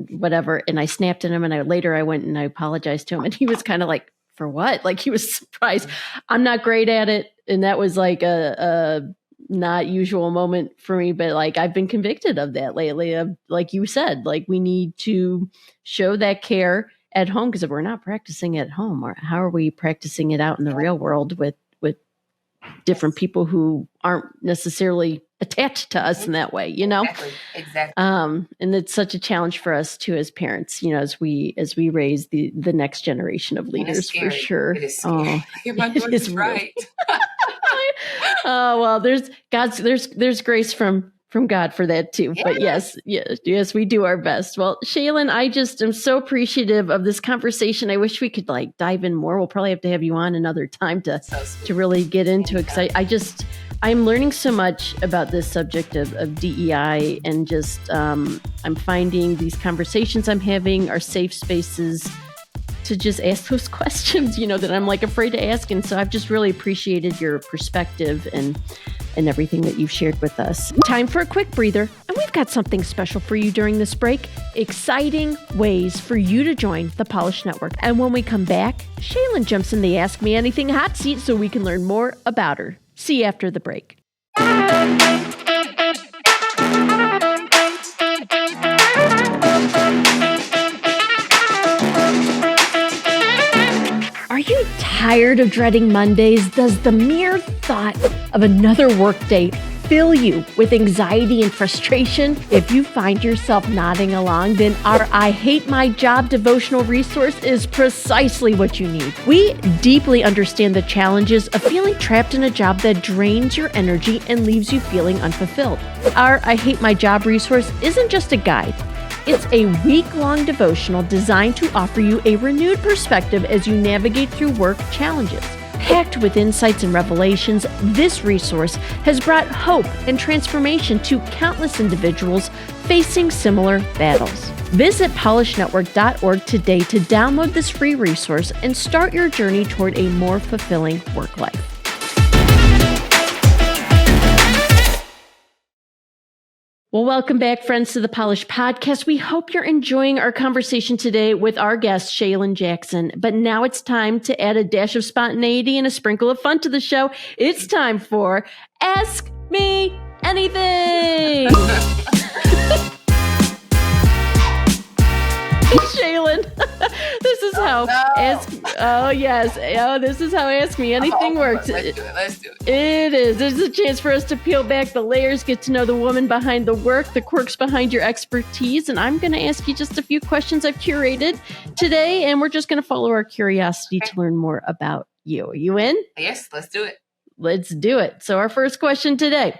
whatever. And I snapped at him and later I went and I apologized to him and he was kind of like, for what? Like he was surprised. I'm not great at it. And that was like a not usual moment for me, but like I've been convicted of that lately. Like you said, like we need to show that care at home, because if we're not practicing at home, or how are we practicing it out in the real world with different people who aren't necessarily attached to us in that way, Exactly. And it's such a challenge for us too as parents, as we raise the next generation of leaders, for sure. It is scary. My daughter's right. Oh well, there's grace from God for that too. Yeah. But yes, we do our best. Well, Shalynne, I just am so appreciative of this conversation. I wish we could dive in more. We'll probably have to have you on another time to really get into it. Because I'm learning so much about this subject of DEI, and just I'm finding these conversations I'm having are safe spaces to just ask those questions, that I'm afraid to ask. And so I've just really appreciated your perspective and everything that you've shared with us. Time for a quick breather, and we've got something special for you during this break. Exciting ways for you to join the Polish Network. And when we come back, Shalynne jumps in the Ask Me Anything hot seat so we can learn more about her. See you after the break. Are you tired of dreading Mondays? Does the mere thought of another workday fill you with anxiety and frustration? If you find yourself nodding along, then our I Hate My Job devotional resource is precisely what you need. We deeply understand the challenges of feeling trapped in a job that drains your energy and leaves you feeling unfulfilled. Our I Hate My Job resource isn't just a guide. It's a week-long devotional designed to offer you a renewed perspective as you navigate through work challenges. Packed with insights and revelations, this resource has brought hope and transformation to countless individuals facing similar battles. Visit polishnetwork.org today to download this free resource and start your journey toward a more fulfilling work life. Well, welcome back, friends, to the Polish Podcast. We hope you're enjoying our conversation today with our guest, Shalynne Jackson. But now it's time to add a dash of spontaneity and a sprinkle of fun to the show. It's time for Ask Me Anything. Shalynne, this is how Ask Me Anything works. Let's do it. It is. There's a chance for us to peel back the layers, get to know the woman behind the work, the quirks behind your expertise, and I'm going to ask you just a few questions I've curated today, and we're just going to follow our curiosity to learn more about you. Are you in? Yes, let's do it. Let's do it. So our first question today,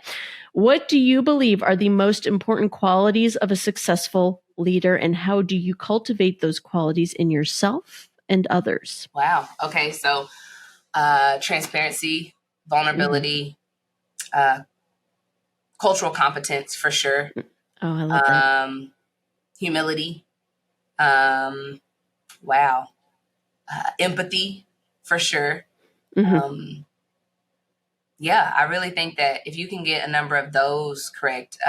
what do you believe are the most important qualities of a successful leader, and how do you cultivate those qualities in yourself and others? Wow. Okay. So, transparency, vulnerability, cultural competence for sure. Oh, I love that. Humility. Empathy for sure. Mm-hmm. Yeah, I really think that if you can get a number of those correct,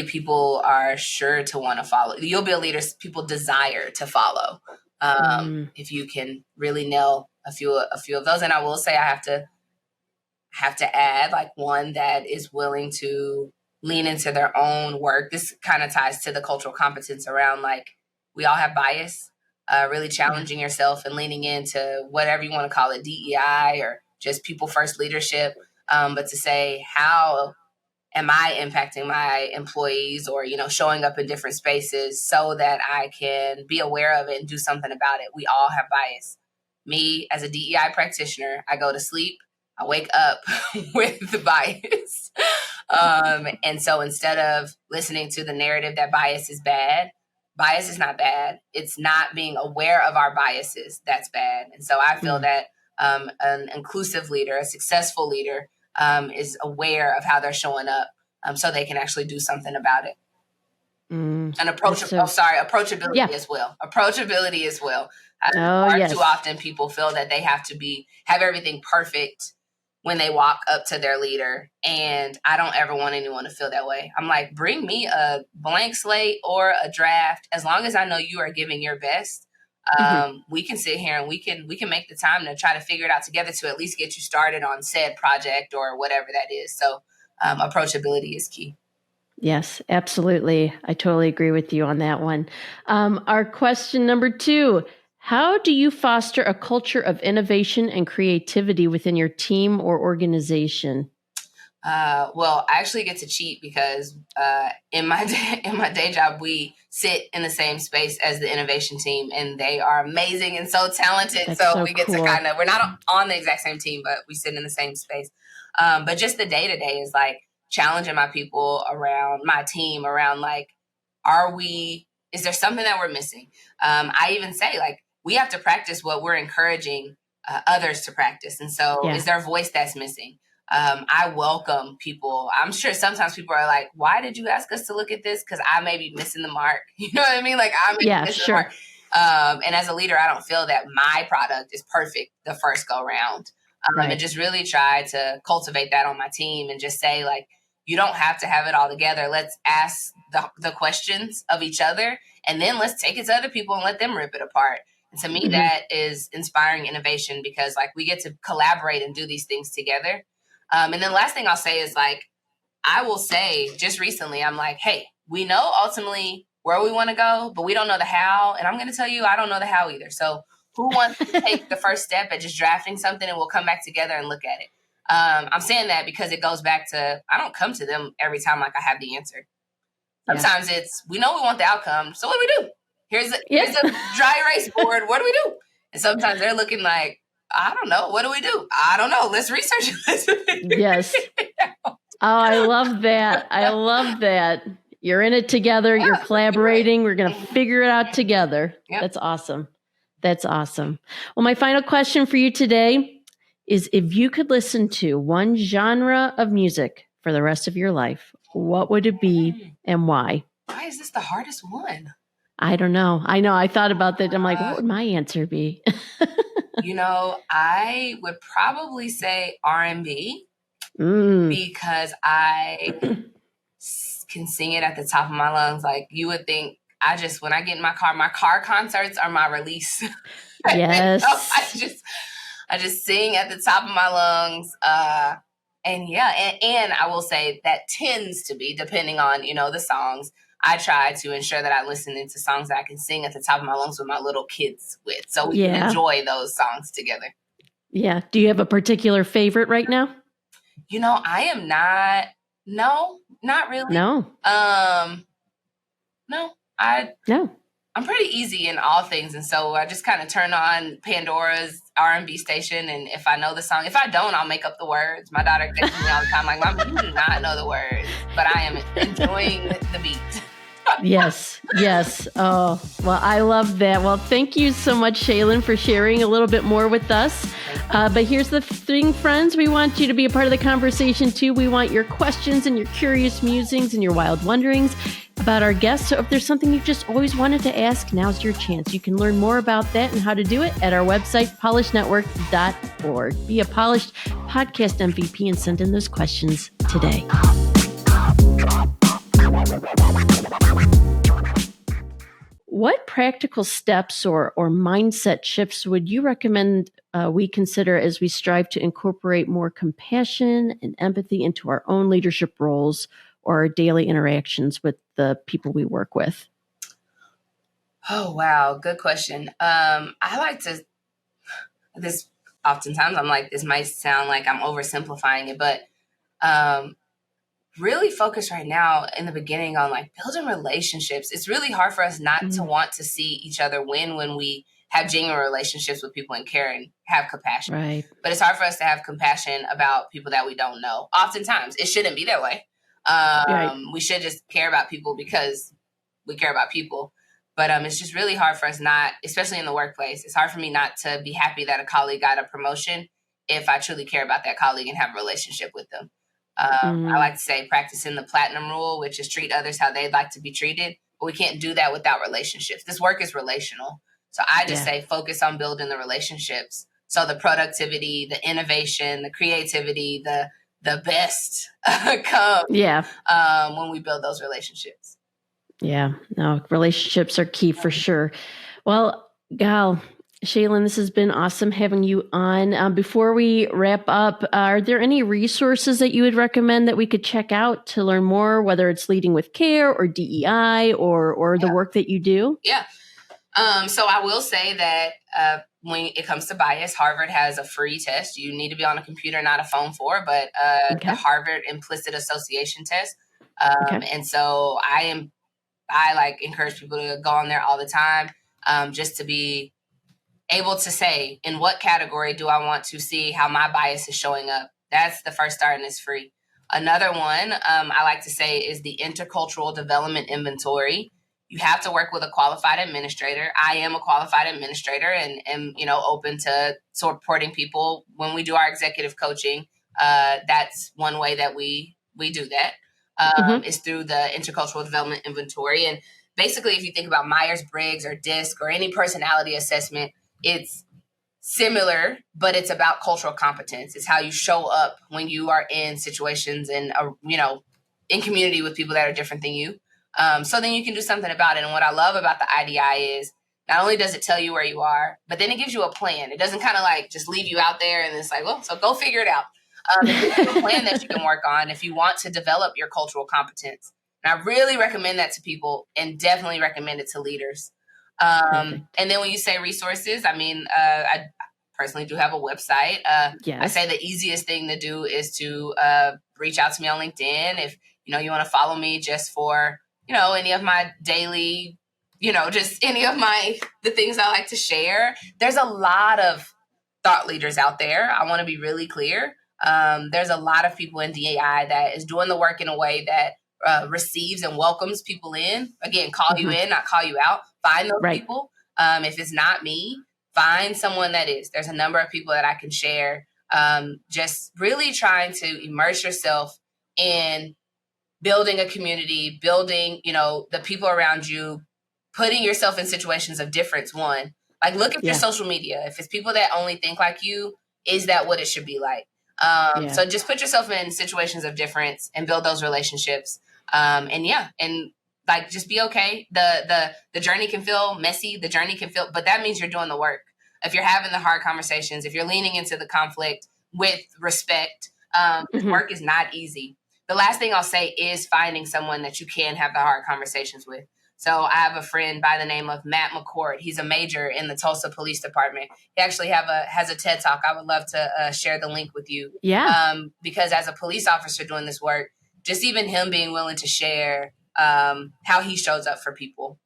people are sure to want to follow. You'll be a leader people desire to follow. If you can really nail a few of those. And I will say I have to add like one that is willing to lean into their own work. This kind of ties to the cultural competence around like we all have bias, really challenging yourself and leaning into whatever you want to call it, DEI or just people first leadership. But to say, how am I impacting my employees or, showing up in different spaces so that I can be aware of it and do something about it. We all have bias. Me as a DEI practitioner, I go to sleep, I wake up with the bias. And so instead of listening to the narrative that bias is bad, bias is not bad. It's not being aware of our biases that's bad. And so I feel that an inclusive leader, a successful leader, is aware of how they're showing up so they can actually do something about it. And approachability as well. Approachability as well. Too often people feel that they have to have everything perfect when they walk up to their leader. And I don't ever want anyone to feel that way. I'm like, bring me a blank slate or a draft. As long as I know you are giving your best, we can sit here and we can make the time to try to figure it out together to at least get you started on said project or whatever that is. So approachability is key. Yes, absolutely. I totally agree with you on that one. Our question number 2, how do you foster a culture of innovation and creativity within your team or organization? Well, I actually get to cheat because in my day job, we sit in the same space as the innovation team, and they are amazing and so talented. That's so so we get cool. to we're not on the exact same team, but we sit in the same space. But just the day to day is like challenging my people around my team around like, is there something that we're missing? I even say like, we have to practice what we're encouraging others to practice. And so is there a voice that's missing? I welcome people. I'm sure sometimes people are like, why did you ask us to look at this? Because I may be missing the mark. You know what I mean? Like I may be missing the mark. And as a leader, I don't feel that my product is perfect the first go round. And just really try to cultivate that on my team and just say like, you don't have to have it all together. Let's ask the questions of each other and then let's take it to other people and let them rip it apart. And to me, that is inspiring innovation because like we get to collaborate and do these things together. And then last thing I'll say is like, I will say just recently, I'm like, hey, we know ultimately where we want to go, but we don't know the how. And I'm going to tell you, I don't know the how either. So who wants to take the first step at just drafting something and we'll come back together and look at it. I'm saying that because it goes back to, I don't come to them every time like I have the answer. Sometimes it's, we know we want the outcome, so what do we do? Here's a dry erase board. What do we do? And sometimes they're looking like, I don't know. What do we do? I don't know. Let's research it. Yes. Oh, I love that. I love that. You're in it together. You're collaborating. We're going to figure it out together. Yep. That's awesome. That's awesome. Well, my final question for you today is, if you could listen to one genre of music for the rest of your life, what would it be and why? Why is this the hardest one? I don't know. I thought about that. I'm like, what would my answer be? I would probably say R&B because I can sing it at the top of my lungs. Like, you would think, when I get in my car concerts are my release. Yes. I just sing at the top of my lungs. And I will say that tends to be, depending on, the songs, I try to ensure that I listen into songs that I can sing at the top of my lungs with my little kids with, so we can enjoy those songs together. Yeah. Do you have a particular favorite right now? I am not. No, not really. No. No. I'm pretty easy in all things, and so I just kind of turn on Pandora's R&B station, and if I know the song, if I don't, I'll make up the words. My daughter texts me all the time, like, Mom, you do not know the words, but I am enjoying the beat. Yes. Oh, well, I love that. Well, thank you so much, Shalynne, for sharing a little bit more with us. But here's the thing, friends. We want you to be a part of the conversation, too. We want your questions and your curious musings and your wild wonderings about our guests. So if there's something you've just always wanted to ask, now's your chance. You can learn more about that and how to do it at our website, polishnetwork.org. Be a Polished Podcast MVP and send in those questions today. What practical steps or mindset shifts would you recommend we consider as we strive to incorporate more compassion and empathy into our own leadership roles or our daily interactions with the people we work with? Oh, wow. Good question. Oftentimes I'm like, this might sound like I'm oversimplifying it, but really focus right now in the beginning on like building relationships. It's really hard for us not to want to see each other win when we have genuine relationships with people and care and have compassion. Right. But it's hard for us to have compassion about people that we don't know. Oftentimes, it shouldn't be that way. We should just care about people because we care about people. But it's just really hard for us not, especially in the workplace, it's hard for me not to be happy that a colleague got a promotion if I truly care about that colleague and have a relationship with them. I like to say practicing the platinum rule, which is treat others how they'd like to be treated. But we can't do that without relationships. This work is relational. So I just say focus on building the relationships. So the productivity, the innovation, the creativity, the best come when we build those relationships. Yeah, no, relationships are key for sure. Well, gal, Shalynne, this has been awesome having you on. Before we wrap up, are there any resources that you would recommend that we could check out to learn more, whether it's leading with care or DEI or the work that you do? Yeah. So I will say that when it comes to bias, Harvard has a free test. You need to be on a computer, not a phone for, but the Harvard Implicit Association test. And so I encourage people to go on there all the time just to be able to say, in what category do I want to see how my bias is showing up? That's the first start, and it's free. Another one I like to say is the Intercultural Development Inventory. You have to work with a qualified administrator. I am a qualified administrator and am, open to supporting people when we do our executive coaching. That's one way that we do that is through the Intercultural Development Inventory. And basically, if you think about Myers-Briggs or DISC or any personality assessment, it's similar, but it's about cultural competence. It's how you show up when you are in situations and, in community with people that are different than you. So then you can do something about it. And what I love about the IDI is not only does it tell you where you are, but then it gives you a plan. It doesn't kind of like just leave you out there and it's like, well, so go figure it out. It gives you a plan that you can work on if you want to develop your cultural competence. And I really recommend that to people and definitely recommend it to leaders. And then when you say resources, I personally do have a website. Yes. I say the easiest thing to do is to reach out to me on LinkedIn. If, you want to follow me just for, any of my daily, just any of the things I like to share. There's a lot of thought leaders out there. I want to be really clear. There's a lot of people in DEI that is doing the work in a way that receives and welcomes people in. Again, call you in, not call you out. Find those people. If it's not me, find someone that is. There's a number of people that I can share. Just really trying to immerse yourself in building a community, building, the people around you, putting yourself in situations of difference. One, like look at your social media. If it's people that only think like you, is that what it should be like? So just put yourself in situations of difference and build those relationships. And like, just be okay. The journey can feel messy. But that means you're doing the work. If you're having the hard conversations, if you're leaning into the conflict with respect, work is not easy. The last thing I'll say is finding someone that you can have the hard conversations with. So I have a friend by the name of Matt McCord. He's a major in the Tulsa Police Department. He actually has a TED Talk. I would love to share the link with you. Yeah. Because as a police officer doing this work, just even him being willing to share how he shows up for people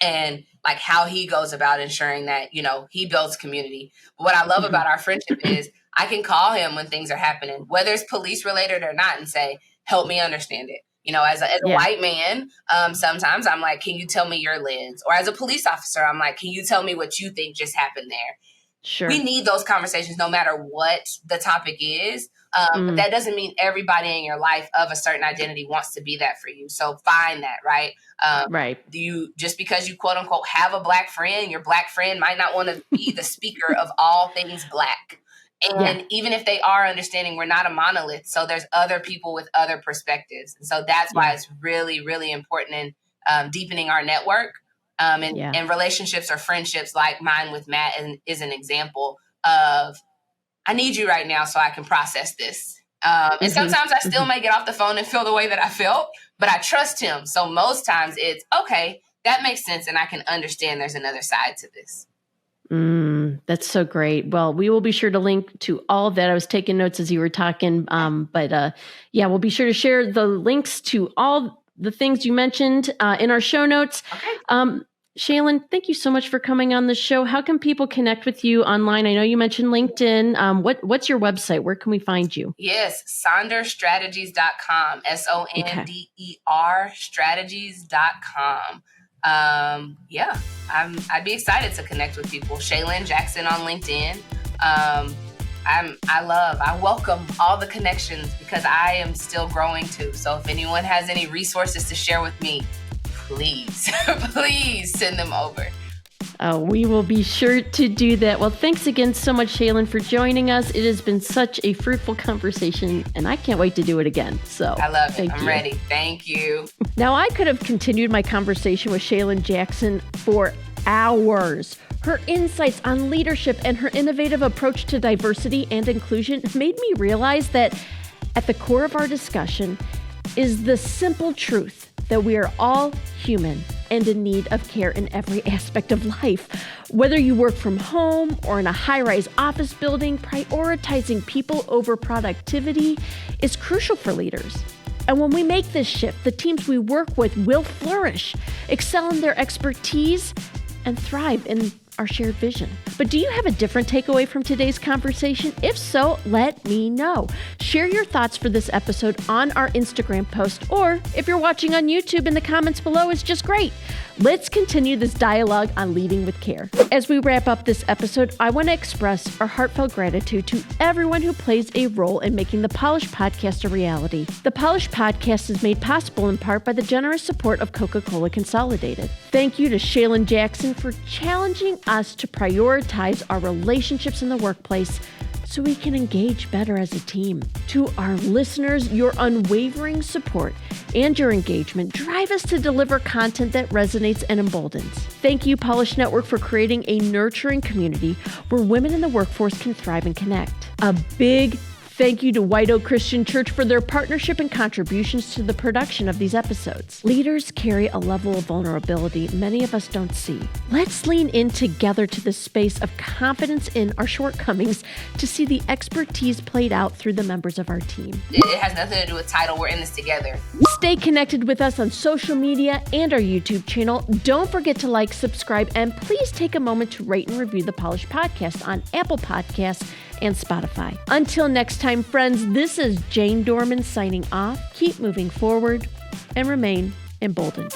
and like how he goes about ensuring that, he builds community. But what I love about our friendship is I can call him when things are happening, whether it's police related or not, and say, help me understand it. As a white man, sometimes I'm like, can you tell me your lens? Or as a police officer, I'm like, can you tell me what you think just happened there? Sure. We need those conversations no matter what the topic is. But that doesn't mean everybody in your life of a certain identity wants to be that for you. So find that, right? Just because you quote unquote have a Black friend, your Black friend might not want to be the speaker of all things Black. And even if they are understanding, we're not a monolith. So there's other people with other perspectives. And so that's why it's really, really important in deepening our network. And relationships or friendships like mine with Matt is an example of, I need you right now so I can process this. And sometimes I still may get off the phone and feel the way that I felt, but I trust him. So most times it's, okay, that makes sense. And I can understand there's another side to this. That's so great. Well, we will be sure to link to all of that. I was taking notes as you were talking, but we'll be sure to share the links to all the things you mentioned in our show notes. Okay. Shalynne, thank you so much for coming on the show. How can people connect with you online? I know you mentioned LinkedIn. What's your website? Where can we find you? Yes, SondersStrategies.com, SONDER strategies.com. I'd be excited to connect with people. Shalynne Jackson on LinkedIn. I welcome all the connections because I am still growing too. So if anyone has any resources to share with me, please send them over. We will be sure to do that. Well, thanks again so much, Shalynne, for joining us. It has been such a fruitful conversation, and I can't wait to do it again. So I love it. I'm ready. Thank you. Now, I could have continued my conversation with Shalynne Jackson for hours. Her insights on leadership and her innovative approach to diversity and inclusion made me realize that at the core of our discussion is the simple truth that we are all human and in need of care in every aspect of life. Whether you work from home or in a high-rise office building, prioritizing people over productivity is crucial for leaders. And when we make this shift, the teams we work with will flourish, excel in their expertise, and thrive in our shared vision. But do you have a different takeaway from today's conversation? If so, let me know. Share your thoughts for this episode on our Instagram post, or if you're watching on YouTube, in the comments below is just great. Let's continue this dialogue on leading with care. As we wrap up this episode, I want to express our heartfelt gratitude to everyone who plays a role in making the Polish Podcast a reality. The Polish Podcast is made possible in part by the generous support of Coca-Cola Consolidated. Thank you to Shalynne Jackson for challenging us to prioritize our relationships in the workplace so we can engage better as a team. To our listeners, your unwavering support and your engagement drive us to deliver content that resonates and emboldens. Thank you, Polish Network, for creating a nurturing community where women in the workforce can thrive and connect. A big Thank you to White Oak Christian Church for their partnership and contributions to the production of these episodes. Leaders carry a level of vulnerability many of us don't see. Let's lean in together to the space of confidence in our shortcomings to see the expertise played out through the members of our team. It has nothing to do with title. We're in this together. Stay connected with us on social media and our YouTube channel. Don't forget to like, subscribe, and please take a moment to rate and review the Polished Podcast on Apple Podcasts and Spotify. Until next time, friends, this is Jane Doerman signing off. Keep moving forward and remain emboldened.